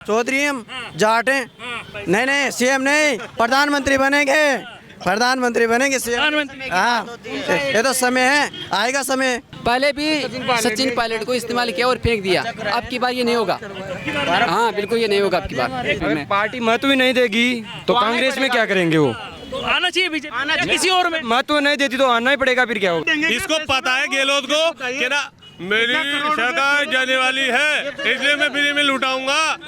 चौधरी हम जाट हैं। नहीं नहीं सीएम नहीं, प्रधानमंत्री बनेंगे, प्रधानमंत्री बनेंगे सीएम। हाँ ये तो समय है, आएगा समय। पहले भी सचिन पायलट को इस्तेमाल किया और फेंक दिया, अब की बार ये नहीं होगा। हाँ बिल्कुल ये नहीं होगा अब की बार। पार्टी महत्व ही नहीं देगी तो कांग्रेस में क्या करेंगे वो? तो आना चाहिए बीजेपी किसी और में। महत्व नहीं देती तो आना ही पड़ेगा, फिर क्या होगा? इसको पता है गहलोत को कि ना मेरी सरकार जाने वाली है, इसलिए मैं फ्री में लुटाऊंगा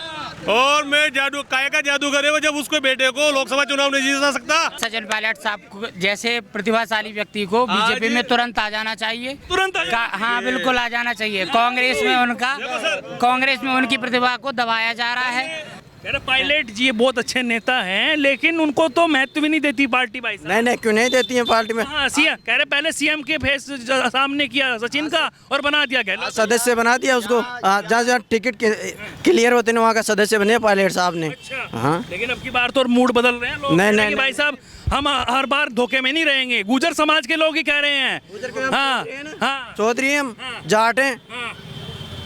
और मैं जादू काय का जादू करे वो, जब उसके बेटे को लोकसभा चुनाव नहीं जीत सकता। सचिन पायलट साहब को जैसे प्रतिभाशाली व्यक्ति को बीजेपी में तुरंत आ जाना चाहिए, तुरंत हाँ बिल्कुल आ जाना चाहिए। कांग्रेस में उनकी प्रतिभा को दबाया जा रहा है। पायलट जी ये बहुत अच्छे नेता हैं, लेकिन उनको तो महत्व भी नहीं देती पार्टी। भाई नहीं नहीं क्यों नहीं देती है पार्टी में? हाँ सीएम कह रहे पहले सीएम के फेस सामने किया सचिन का और बना दिया गहलोत, सदस्य बना दिया उसको। जहाँ जहाँ टिकट क्लियर होते हैं वहाँ का सदस्य बने पायलट साहब ने। हाँ लेकिन अब की बार तो मूड बदल रहे हैं लोग। नहीं भाई साहब हम हर बार धोखे में नहीं रहेंगे, गुजर समाज के लोग ही कह रहे हैं। हाँ हाँ चौधरी हम जाट हैं।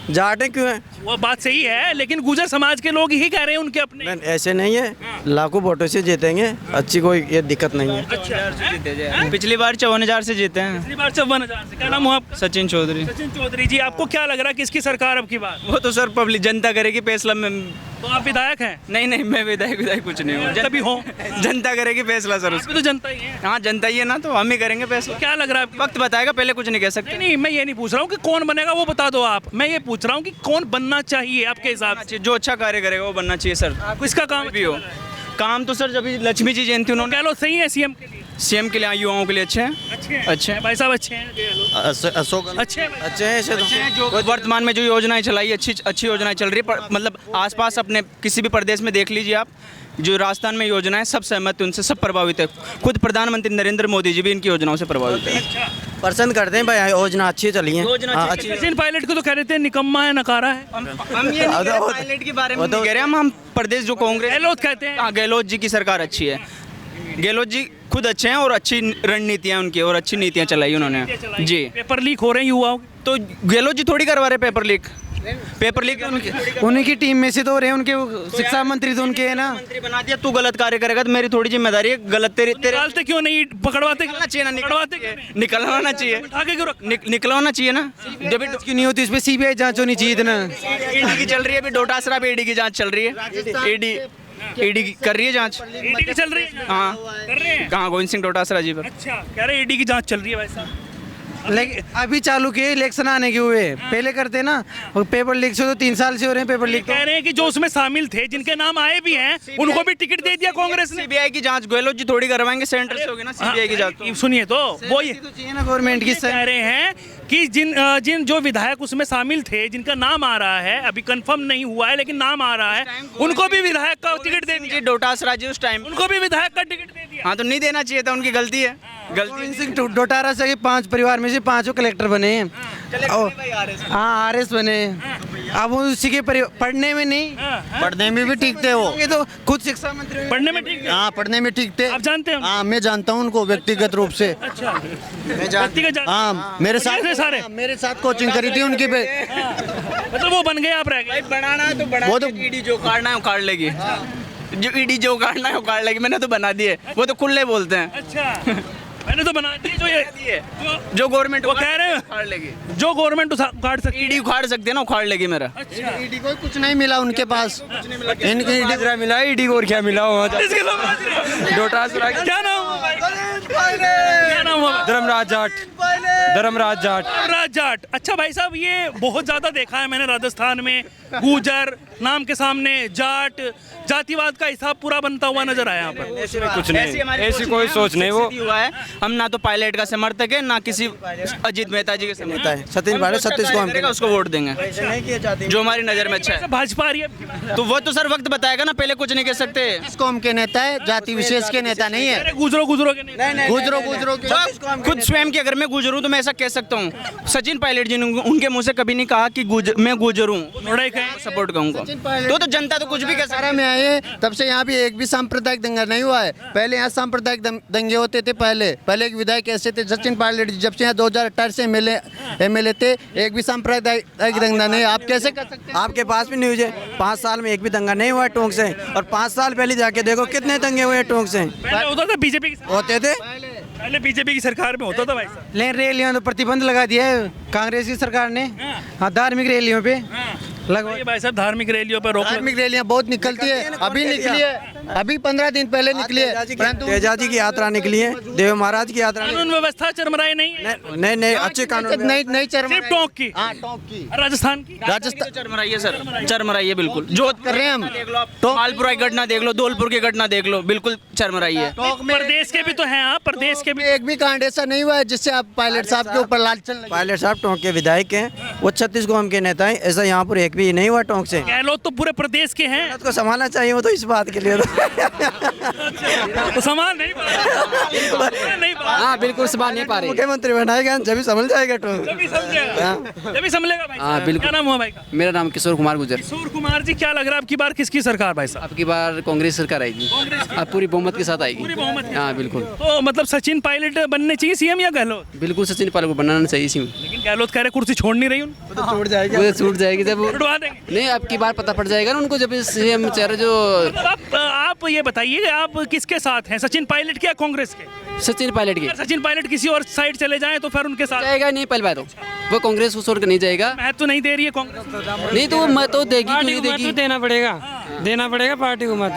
जाट हैं क्यों है? वो बात सही है, लेकिन गुजर समाज के लोग ही कह रहे हैं उनके अपने। नहीं, ऐसे नहीं है, लाखों वोटों से जीतेंगे, अच्छी कोई ये दिक्कत नहीं है। पिछली बार 54,000 से जीते हैं। पिछली बार 54,000 से। क्या नाम हुआ आपका? सचिन चौधरी। सचिन चौधरी जी, आपको क्या लग रहा है किसकी सरकार अब की बार? वो तो सर पब्लिक जनता करेगी फैसला में। तो आप विधायक हैं? नहीं मैं विधायक कुछ नहीं हूँ। तभी हो जनता करेगी फैसला सर उसको। तो जनता ही है। हाँ जनता ही है ना, तो हम ही करेंगे फैसला। क्या लग रहा है? वक्त बताएगा, पहले कुछ नहीं कह सकते। नहीं मैं ये नहीं पूछ रहा हूँ कि कौन बनेगा वो बता दो आप, मैं ये पूछ रहा हूँ कि कौन बनना चाहिए आपके हिसाब से। जो अच्छा कार्य करेगा वो बनना चाहिए सर। किसका काम भी हो काम तो सर जब लक्ष्मी जी जयंती उन्होंने गहलोत सही है सीएम के लिए? सीएम के लिए युवाओं के लिए अच्छे हैं। अच्छे हैं भाई साहब, अच्छे हैं अशोक अच्छे हैं। अच्छे हैं ऐसे तो। जो वर्तमान में जो योजनाएं चलाई अच्छी योजनाएं चल रही है, मतलब आसपास अपने किसी भी प्रदेश में देख लीजिए आप, जो राजस्थान में योजनाएं सब सहमत है उनसे, सब प्रभावित है। खुद प्रधानमंत्री नरेंद्र मोदी जी भी इनकी योजनाओं से प्रभावित है। पसंद करते हैं भाई, योजना अच्छी चली है। सचिन पायलट को तो कह रहे थे निकम्मा है, नकारा है। हम ये पायलट के बारे में नहीं कह रहे, हम प्रदेश जो कांग्रेस गहलोत कहते हैं। हाँ गहलोत जी की सरकार अच्छी है। गहलोत जी खुद अच्छे हैं और अच्छी रणनीतियाँ उनकी और अच्छी नीतियाँ चलाई उन्होंने जी। पेपर लीक हो रहे हैं युवाओं, तो गहलोत जी थोड़ी करवा रहे पेपर लीक उन्हीं की टीम में से तो रहे, उनके शिक्षा मंत्री तो उनके है ना। मंत्री बना दिया, तू गलत कार्य करेगा तो मेरी थोड़ी जिम्मेदारी है। गलत तेरे निकालते क्यों नहीं, पकड़वाते निकलवाना चाहिए, निकलवाना चाहिए ना। जब क्यों नहीं होती, इस पे सीबीआई जांच होनी चाहिए ना। ईडी की चल रही है अभी, डोटासरा पे ईडी की जांच चल रही है। ईडी कर रही है जांच। ईडी की चल रही है? हाँ कर रहे हैं। कहाँ? गोविंद सिंह डोटासरा जी पर। अच्छा कह रहे ईडी की जांच चल रही है भाई साहब। लेकिन अभी चालू किए, इलेक्शन आने के हुए, पहले करते ना। और पेपर लीक से तो 3 साल से हो रहे हैं पेपर लीक। कह रहे हैं कि जो उसमें शामिल थे, जिनके नाम आए भी हैं, उनको भी टिकट दे दिया कांग्रेस ने। सीबीआई की जांच गहलोत जी थोड़ी करवाएंगे, सेंटर से होगी ना सीबीआई की जांच। सुनिए तो वो ये चाहिए ना गवर्नमेंट की। कह रहे हैं कि जिन जो विधायक उसमें शामिल थे, जिनका नाम आ रहा है, अभी कंफर्म नहीं हुआ है लेकिन नाम आ रहा है, उनको भी विधायक का टिकट दे दिया। डोटासरा जी उस टाइम उनको भी विधायक का टिकट दे दिया। हाँ तो नहीं देना चाहिए था, उनकी गलती है। गोविंद सिंह डोटासरा के 5 परिवार में से 5 कलेक्टर बने हैं। हाँ आरएस बने। अब उसी के पढ़ने में नहीं, पढ़ने में भी ठीक थे वो। ये तो खुद शिक्षा मंत्री पढ़ने में ठीक है। हाँ पढ़ने में ठीक थे। आप जानते हैं? हाँ मैं जानता हूँ उनको व्यक्तिगत रूप से। अच्छा मैं हाँ मेरे साथ सारे मेरे साथ कोचिंग करी थी उनकी पे। मतलब वो बन गए, आप रह गए। बनाना है तो बना, वो तो ईडी जो काटना है उखाड़ लेगी। जो ईडी जो काटना है उखाड़ लेगी। मैंने तो बना दिए, वो तो खुले बोलते हैं। अच्छा मैंने तो बना दिए। जो ये जो गवर्नमेंट वो कह रहे हैं उखाड़ लेगी, जो गवर्नमेंट उखाड़ सकती है, ईडी उखाड़ सकती है ना, उखाड़ लेगी मेरा। अच्छा ईडी को कुछ नहीं मिला उनके पास। इनकी ईडी मिला, ईडी को और क्या मिला हुआ? डोटासरा क्या नाम हुआ भाई? क्या नाम हुआ? धर्मराज जाट। धर्मराज जाट। धर्मराज जाट। अच्छा भाई साहब, ये बहुत ज्यादा देखा है मैंने राजस्थान में, गुजर नाम के सामने जाट, जातिवाद का हिसाब पूरा बनता हुआ नजर आया यहाँ पर। कुछ नहीं, ऐसी कोई सोच नहीं वो हुआ है। हम ना तो पायलट का समर्थक है, ना किसी अजीत मेहता जी के समर्थक है। सचिन पायलट 36 को हम उसको वोट देंगे जो हमारी नजर में अच्छा है। भाजपा आ रही है तो वो तो सर वक्त बताएगा ना, पहले कुछ नहीं कह सकते। किस कौम के नेता है, जाति विशेष के नेता नहीं है। गुजरो के नहीं। गुजरो खुद स्वयं के अगर मैं गुजर हूँ तो मैं ऐसा कह सकता हूँ। सचिन पायलट जी ने उनके मुंह से कभी नहीं कहा कि मैं गुजर हूँ, सपोर्ट करूँगा। तो जनता तो कुछ भी कह सकती है। में आए तब से यहाँ भी एक भी सांप्रदायिक दंगा नहीं हुआ है। पहले यहाँ सांप्रदायिक दंगे होते थे। पहले एक विधायक ऐसे थे सचिन पायलट जी, जब से यहाँ 2018 से एमएलए थे, एक भी सांप्रदायिक दंगा नहीं। आप कैसे कर सकते हैं? आपके पास भी न्यूज है, 5 साल में एक भी दंगा नहीं हुआ टोंक से, और 5 साल पहले जाके देखो कितने दंगे हुए टोंक से। पहले होता था बीजेपी की, होते थे, पहले बीजेपी की सरकार में होता था भाई साहब। लेकिन रैलियों तो प्रतिबंध लगा दिया है कांग्रेस की सरकार ने। हाँ, धार्मिक रैलियों पे लगभग भाई साहब धार्मिक रैलियों पर रोक। धार्मिक रैलियां बहुत निकलती है, अभी निकली है, अभी 15 दिन पहले निकली है। तेजाजी की यात्रा निकली है, देव महाराज की यात्रा कानून व्यवस्था चरमराई नहीं है। नहीं अच्छे कानून नहीं चरम सिर्फ टोंक की, टोंक की राजस्थान की। राजस्थान चरमराई है सर, चरमराई है बिल्कुल। जो कर रहे हैं हम। देख लो आप, मालपुरा की घटना देख लो, धौलपुर की घटना देख लो, बिल्कुल चरमराई है। प्रदेश के भी तो हैं आप, प्रदेश के भी। एक भी कांड ऐसा नहीं हुआ है जिससे आप पायलट साहब के ऊपर लालचन लगे। पायलट साहब टोंक के विधायक हैं, वो 36 कौम के नेता हैं, ऐसा यहाँ पर एक भी नहीं हुआ टोंक से। गहलोत तो पूरे प्रदेश के हैं, को संभालना चाहिए वो तो इस बात के लिए तो संभाल नहीं पा हाँ बिल्कुल संभाल नहीं पा रहे। मुख्यमंत्री बनाएगा जब भी संभल जाएगा टोंक। जब संभलेगा भाई। हाँ, बिल्कुल। क्या नाम हुआ भाई का? मेरा नाम किशोर कुमार गुजर। किशोर कुमार जी, क्या लग रहा है आपकी बार किसकी सरकार भाई साहब? अब की बार कांग्रेस सरकार आएगी, अब पूरी बहुमत के साथ आएगी। पूरी बहुमत के हाँ बिल्कुल। तो मतलब सचिन पायलट बनने चाहिए सीएम या गहलोत? बिल्कुल सचिन पायलट को बनाना चाहिए इसी में। लेकिन गहलोत कह रहे कुर्सी छोड़ नहीं रही उन, छूट जाएगी। वो छूट जाएगी जब छुड़वा देंगे। नहीं, अब की बार पता पड़ जाएगा ना उनको, जब सीएम चेहरा जो आप ये बताइए आप किसके साथ हैं, सचिन पायलट के या कांग्रेस के? सचिन पायलट के अगर सचिन पायलट किसी और साइड चले जाएं तो फिर उनके साथ जाएगा नहीं। पहली बात तो वो कांग्रेस को छोड़ कर नहीं जाएगा। महत्व नहीं दे रही है कांग्रेस। नहीं तो वो मत तो देगी क्यों नहीं देगी। देना पड़ेगा पार्टी को मत।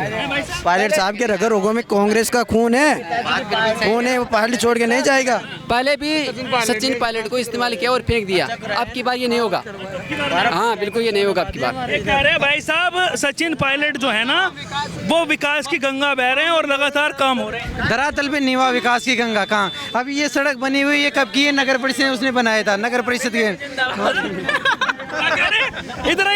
पायलट साहब के रगों रोगों में कांग्रेस का खून है, वो पायलट छोड़ के नहीं जाएगा। पहले भी सचिन पायलट को इस्तेमाल किया और फेंक दिया, अब की बार ये नहीं होगा। हाँ बिल्कुल ये नहीं होगा अब की बार। ये कह रहे हैं भाई साहब सचिन पायलट जो है ना वो विकास की गंगा बह रहे हैं और लगातार काम हो रहे हैं। धरातल पे नहीं हुआ विकास की गंगा कहाँ। अभी ये सड़क बनी हुई है, कब की है? नगर परिषद ने उसने बनाया था, नगर परिषद के। इधर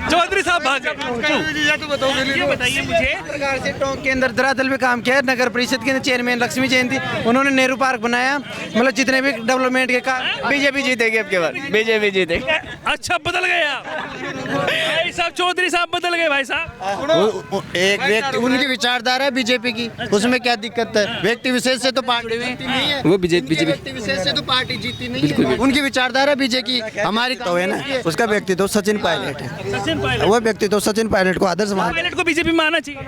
चौधरी साहब भाग ये बताइए मुझे, सरकार से टोंक के अंदर धरातल पे काम किया है। नगर परिषद के चेयरमैन लक्ष्मी जैन थी, उन्होंने नेहरू पार्क बनाया। मतलब जितने भी डेवलपमेंट के काम बीजेपी जीतेगी अब की बार, बीजेपी जीतेगी। अच्छा बदल गए आप भाई साहब, चौधरी साहब बदल गए भाई साहब। एक व्यक्ति उनकी विचारधारा है बीजेपी की, उसमें क्या दिक्कत है? व्यक्ति विशेष से तो पार्टी जीती नहीं है, वो बीजेपी व्यक्ति विशेष से तो पार्टी जीती नहीं है। उनकी विचारधारा बीजेपी हमारी तो है ना, उसका व्यक्तित्व सचिन पायलट है, सचिन पायलट, वो व्यक्तित्व सचिन पायलट को आदर्श मानता है। पायलट को बीजेपी में आना चाहिए।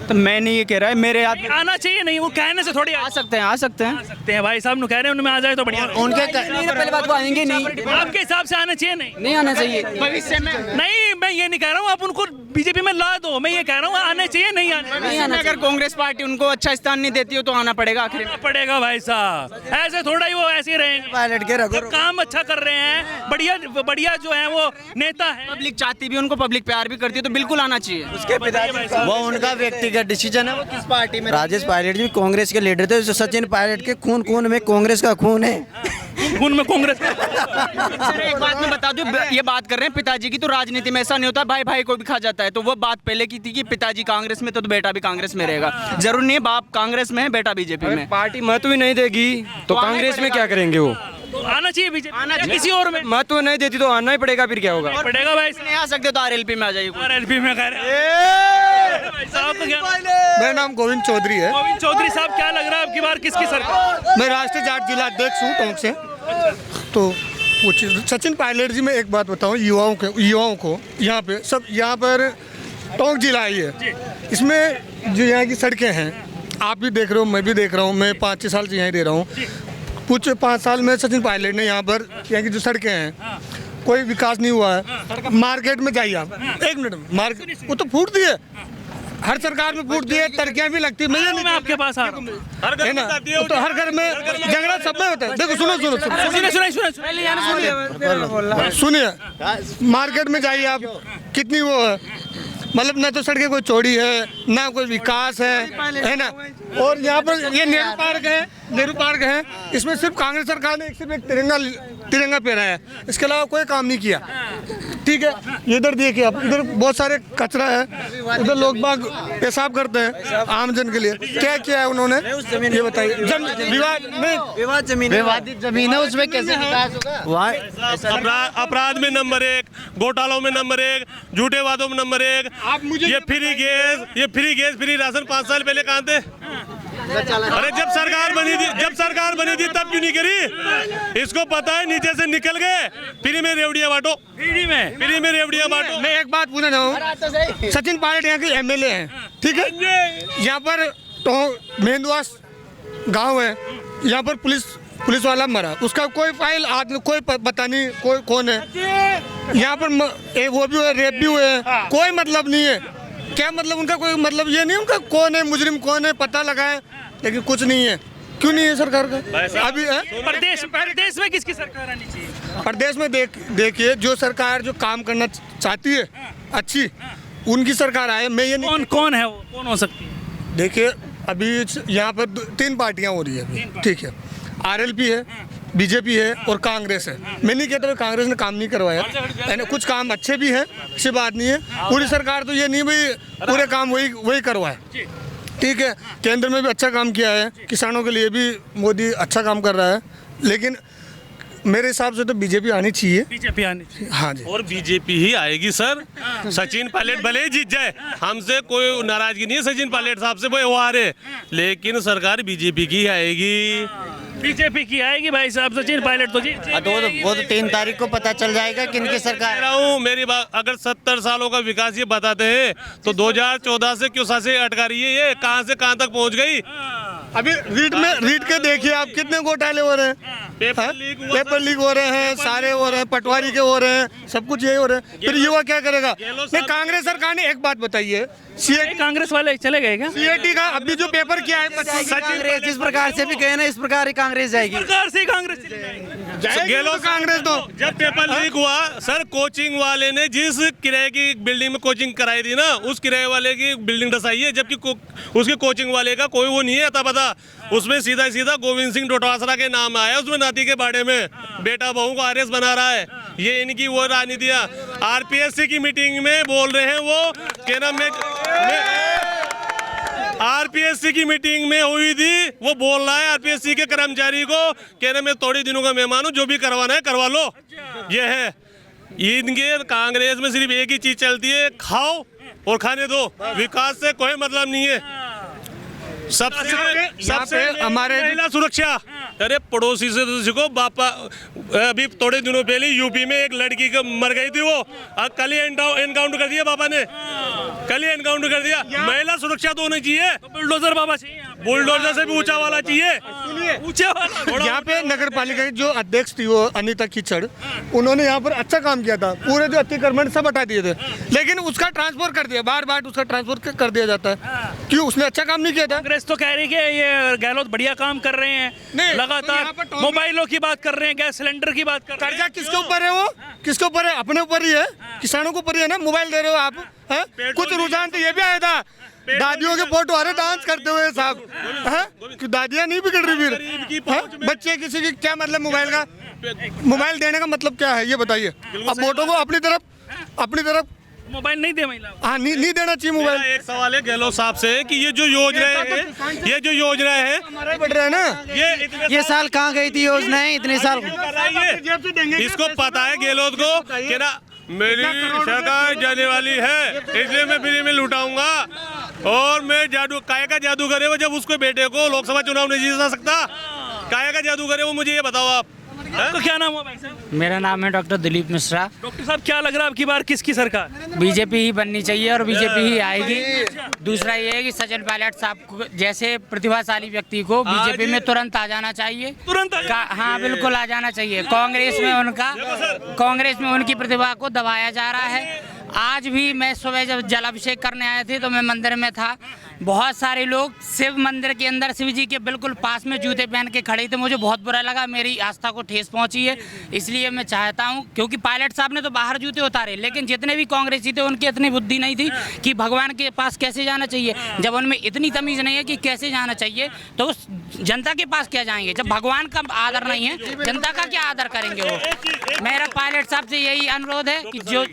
तो मैं नहीं ये कह रहा है, मेरे याद में आना चाहिए नहीं, वो कहने से थोड़ी आ सकते हैं भाई साहब नु कह रहे हैं उनमें आ जाए तो बढ़िया। उनके पहली बात वो आएंगे नहीं, आपके हिसाब से आना चाहिए नहीं आना चाहिए। भविष्य में नहीं, मैं ये नहीं कह रहा हूँ आप उनको बीजेपी में ला दो, मैं ये कह रहा हूँ आने चाहिए नहीं आना अगर कांग्रेस पार्टी उनको अच्छा स्थान नहीं देती हो तो आना पड़ेगा आखिर में। पड़ेगा भाई साहब, ऐसे थोड़ा ही वो ऐसे ही रहेंगे। पायलट के रगों जब काम अच्छा कर रहे हैं, बढ़िया जो है वो नेता है, पब्लिक चाहती भी उनको, पब्लिक प्यार भी करती है, तो बिल्कुल आना चाहिए। उसके पिताजी वो उनका व्यक्तिगत डिसीजन है, वो किस पार्टी में। राजेश पायलट जी कांग्रेस के लीडर थे, सचिन पायलट के खून में कांग्रेस का खून है। खून में कांग्रेस। एक बात मैं बता दूं, ये बात कर रहे हैं पिताजी की, तो राजनीति में ऐसा नहीं होता, भाई भाई को भी खा जाता है। तो वो बात पहले की थी कि पिताजी कांग्रेस में तो बेटा भी कांग्रेस में रहेगा। जरूर नहीं है बाप कांग्रेस में है, बेटा बीजेपी में। पार्टी महत्व ही नहीं देगी तो कांग्रेस में क्या करेंगे? वो आना चाहिए बीजेपी, किसी और में महत्व नहीं देती तो आना ही पड़ेगा, फिर क्या होगा? पड़ेगा भाई। नहीं आ सकते तो आरएलपी में आ जाइए। आरएलपी में कह रहे हैं भाई साहब को क्या? मेरा नाम गोविंद चौधरी है। गोविंद चौधरी साहब, क्या लग रहा है आपकी बार किसकी सरकार? मैं राष्ट्रीय जाट जिला अध्यक्ष हूँ टोंक से। तो सचिन पायलट जी, मैं एक बात बताऊँ युवाओं को यहाँ पर टोंक जिला आई है, इसमें जो यहाँ की सड़कें हैं आप भी देख रहे हो, मैं भी देख रहा हूँ, मैं 5-6 साल से यहीं रह रहा हूँ। कुछ 5 साल में सचिन पायलट ने यहाँ की जो सड़कें हैं कोई विकास नहीं हुआ है। मार्केट में जाइए आप, 1 मिनट, मार्केट वो तो फूट दिए, हर सरकार में फूट दिए, तरक्कियां भी लगती है। मैं आपके पास आ रहा हूँ, है ना, तो हर घर में झगड़ा सब में होता है। देखो सुनिए, मार्केट में जाइए आप, कितनी वो है, मतलब ना तो सड़कें कोई चौड़ी है, ना कोई विकास है ना। और यहाँ पर ये नेहरू पार्क है, इसमें सिर्फ कांग्रेस सरकार ने सिर्फ एक तिरंगा फहराया है, इसके अलावा कोई काम नहीं किया। ठीक है, इधर देखिए आप, इधर बहुत सारे कचरा है, उधर लोग बाग पेशाब करते हैं आम जन के लिए। क्या किया है उन्होंने ये बताइए। विवादित जमीन है, उसमें कैसे विकास होगा? अपराध में नंबर 1, घोटालों में नंबर 1, झूठे वादों में नंबर 1। ये फ्री गैस फ्री राशन 5 साल पहले कहाँ थे? अरे जब सरकार बनी थी तब क्यों नहीं करी? इसको पता है नीचे से निकल गए, फ्री में रेवड़ियां बांटो, फ्री में रेवड़ियां बांटो। मैं एक बात पूछना चाहूँ, सचिन पायलट यहाँ के एमएलए हैं, ठीक है, यहाँ पर तो मेहंदवास गांव है, यहाँ पर पुलिस वाला मरा, उसका कोई फाइल आदमी कोई पता नहीं कोई कौन है। यहाँ पर वो भी हुए, रेप भी हुए, कोई मतलब नहीं है। क्या मतलब उनका कोई मतलब ये नहीं उनका कौन है मुजरिम कौन है पता लगाए, लेकिन कुछ नहीं है। क्यों नहीं है सरकार का अभी है? प्रदेश में किसकी सरकार आनी चाहिए? प्रदेश में देखिए जो सरकार जो काम करना चाहती है अच्छी, उनकी सरकार आए। मैं ये नहीं, कौन है वो, कौन हो सकती है? देखिए अभी यहाँ पर 3 पार्टियाँ हो रही है अभी, ठीक है, आरएलपी है, बीजेपी है और कांग्रेस है। मैं नहीं कहता कांग्रेस ने काम नहीं करवाया, यानी कुछ काम अच्छे भी हैं, ऐसी बात नहीं है। पूरी सरकार तो ये नहीं भाई पूरे काम वही करवाए, ठीक है। केंद्र में भी अच्छा काम किया है, किसानों के लिए भी मोदी अच्छा काम कर रहा है, लेकिन मेरे हिसाब से तो बीजेपी आनी चाहिए। बीजेपी आनी चाहिए, हाँ जी। और बीजेपी ही आएगी सर। सचिन पायलट भले ही जीत जाए, हमसे कोई नाराजगी नहीं है सचिन पायलट साहब से, वो आ रहे, लेकिन सरकार बीजेपी की आएगी। बीजेपी की आएगी भाई साहब, सचिन पायलट तो जीत वो तो 3 तारीख को पता चल जाएगा किनकी सरकार है। मेरी बात, अगर 70 सालों का विकास ये बताते हैं तो 2014 से क्यों सासे अटका रही है? ये कहाँ से कहाँ तक पहुँच गई? अभी रीट के देखिए आप कितने घोटाले हो रहे हैं, पेपर लीक हो रहे हैं, सारे हो रहे हैं, पटवारी के हो रहे हैं, सब कुछ यही हो रहे हैं। फिर युवा क्या करेगा? नहीं, कांग्रेस सरकार ने एक बात बताइए, कांग्रेस वाले चले गए क्या? सीएटी का अभी जो पेपर किया है, कांग्रेस जिस प्रकार से भी कहे ना, इस प्रकार ही कांग्रेस जाएगी। कांग्रेस गेलो कांग्रेस तो जब पेपर लीक हुआ सर, कोचिंग वाले ने जिस किराए की बिल्डिंग में कोचिंग कराई थी ना, उस किराए वाले की बिल्डिंग धसाई है, जबकि उसके कोचिंग वाले का कोई वो नहीं है अता पता। उसमें सीधा गोविंद सिंह डोटासरा के नाम आया उसमें नाती के बारे में, बेटा बहू को आरएस बना रहा है। ये इनकी वो राजनीतियाँ। आरपीएससी की मीटिंग में बोल रहे हैं वो क्या नाम में आरपीएससी की मीटिंग में हुई थी, वो बोल रहा है आरपीएससी के कर्मचारी को कह रहे मैं थोड़ी दिनों का मेहमान हूँ, जो भी करवाना है करवा लो। ये है इनके कांग्रेस में, सिर्फ एक ही चीज चलती है, खाओ और खाने दो, विकास से कोई मतलब नहीं है। सबसे हमारे महिला सुरक्षा, अरे पड़ोसी से तो सीखो बापा। अभी थोड़े दिनों पहले यूपी में एक लड़की को मर गई थी, वो कल ही एनकाउंटर कर दिया बाबा ने, कल ही एनकाउंटर कर दिया। महिला सुरक्षा तो होनी चाहिए, बुलडोजर बाबा चाहिए, बुलडोजर से भी ऊंचा वाला चाहिए, ऊंचा वाला। यहाँ पे नगर पालिका की जो अध्यक्ष थी वो अनीता कीचड़, उन्होंने यहाँ पर अच्छा काम किया था, पूरे जो अतिक्रमण सब हटा दिए थे, लेकिन उसका ट्रांसफर कर दिया, बार उसका ट्रांसफर कर दिया जाता है। क्यों? उसने अच्छा काम नहीं किया था। कांग्रेस तो कह रही है ये गहलोत बढ़िया काम कर रहे हैं, लगातार मोबाइलों की बात कर रहे हैं, गैस सिलेंडर की बात कर रहे हैं। कर्जा किसके ऊपर है? वो किसके ऊपर है? अपने ऊपर ही है, किसानों के ऊपर ही है ना। मोबाइल दे रहे हो आप, कुछ रुझान तो ये भी आया था, दादियों के फोटो अरे डांस करते हुए साहब, दादियाँ नहीं बिगड़ रही फिर, बच्चे किसी की क्या मतलब मोबाइल का? मोबाइल देने का मतलब क्या है ये बताइए। अब वोटों को अपनी तरफ मोबाइल नहीं दे महिला, हाँ नहीं देना चाहिए मोबाइल। एक सवाल है गहलोत साहब से कि ये जो योजना है हमारा बढ़ रहा है ना, ये साल कहाँ गई थी योजनाएं इतने साल? इसको पता है गहलोत को कि ना मेरी सरकार जाने वाली है, इसलिए मैं फ्री में लुटाऊंगा, और मैं काय का जादू करे वो, जब उसको बेटे को लोकसभा चुनाव नहीं जीत सकता, काय का जादू करे वो, मुझे ये बताओ आप। आपका क्या नाम हुआ भाई साहब? मेरा नाम है डॉक्टर दिलीप मिश्रा। डॉक्टर साहब क्या लग रहा है आपकी बार किसकी सरकार? बीजेपी ही बननी चाहिए और बीजेपी ही आएगी। दूसरा ये है कि सचिन पायलट साहब को जैसे प्रतिभाशाली व्यक्ति को बीजेपी में तुरंत आ जाना चाहिए, हाँ बिल्कुल आ जाना चाहिए। कांग्रेस में उनकी प्रतिभा को दबाया जा रहा है। आज भी मैं सुबह जब जलाभिषेक करने आए थे तो मैं मंदिर में था, बहुत सारे लोग शिव मंदिर के अंदर शिव जी के बिल्कुल पास में जूते पहन के खड़े थे। मुझे बहुत बुरा लगा, मेरी आस्था को ठेस पहुंची है। इसलिए मैं चाहता हूं, क्योंकि पायलट साहब ने तो बाहर जूते उतारे, लेकिन जितने भी कांग्रेसी थे उनकी इतनी बुद्धि नहीं थी कि भगवान के पास कैसे जाना चाहिए। जब उनमें इतनी तमीज़ नहीं है कि कैसे जाना चाहिए, तो उस जनता के पास क्या जाएंगे? जब भगवान का आदर नहीं है, जनता का क्या आदर करेंगे वो? मेरा पायलट साहब से यही अनुरोध है कि जो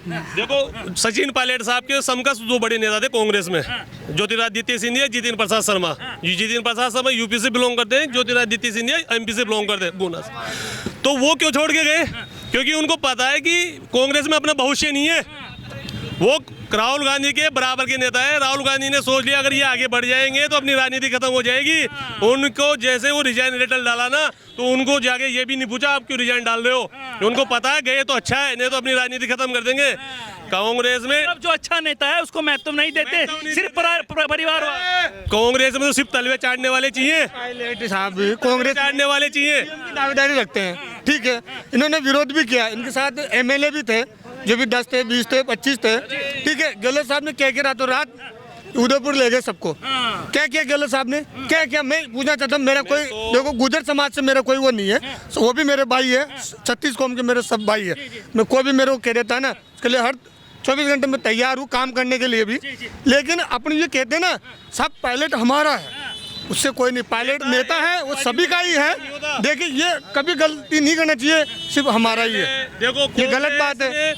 देखो, सचिन पायलट साहब के समकक्ष दो बड़े नेता थे कांग्रेस में, ज्योतिरादित्य सिंधिया, जितिन प्रसाद शर्मा। जितिन प्रसाद शर्मा यूपी से बिलोंग करते हैं, ज्योतिरादित्य सिंधिया एमपी से बिलोंग करते हैं, गुना से। तो वो क्यों छोड़ के गए? क्योंकि उनको पता है कि कांग्रेस में अपना भविष्य नहीं है। वो राहुल गांधी के बराबर के नेता है। राहुल गांधी ने सोच लिया अगर ये आगे बढ़ जाएंगे तो अपनी राजनीति खत्म हो जाएगी। उनको जैसे वो रिजाइन लेटर डाला ना, तो उनको जाके ये भी नहीं पूछा आप क्यों रिजाइन डाल रहे हो। उनको पता है गए तो अच्छा है, नहीं तो अपनी राजनीति खत्म कर देंगे। कांग्रेस में अब जो अच्छा नेता है उसको महत्व नहीं देते, सिर्फ परिवार। कांग्रेस में तो सिर्फ तलवे चाटने वाले चाहिए, पायलट साहब भी कांग्रेस चाटने वाले चाहिए, दावेदारी रखते हैं। ठीक है, इन्होंने विरोध भी किया, इनके साथ एमएलए भी थे जो भी 10 थे, 20 थे, 25 थे। ठीक है, गहलोत साहब ने क्या किया, रातों रात उदयपुर ले गए सबको। क्या किया गहलोत साहब ने, क्या किया? मैं पूछना चाहता हूँ, मेरा कोई देखो गुर्जर समाज से मेरा कोई वो नहीं है, वो भी मेरे भाई है, 36 कौम के मेरे सब भाई है। मैं कोई भी मेरे को कह देता है ना, उसके लिए हर 24 घंटे में तैयार हूँ काम करने के लिए भी। लेकिन अपने ये कहते हैं ना, सब पायलट हमारा है, उससे कोई नहीं। पायलट नेता है वो सभी का ही है। देखिए, ये कभी गलती नहीं करना चाहिए, सिर्फ हमारा ही है। देखो ये गलत बात है।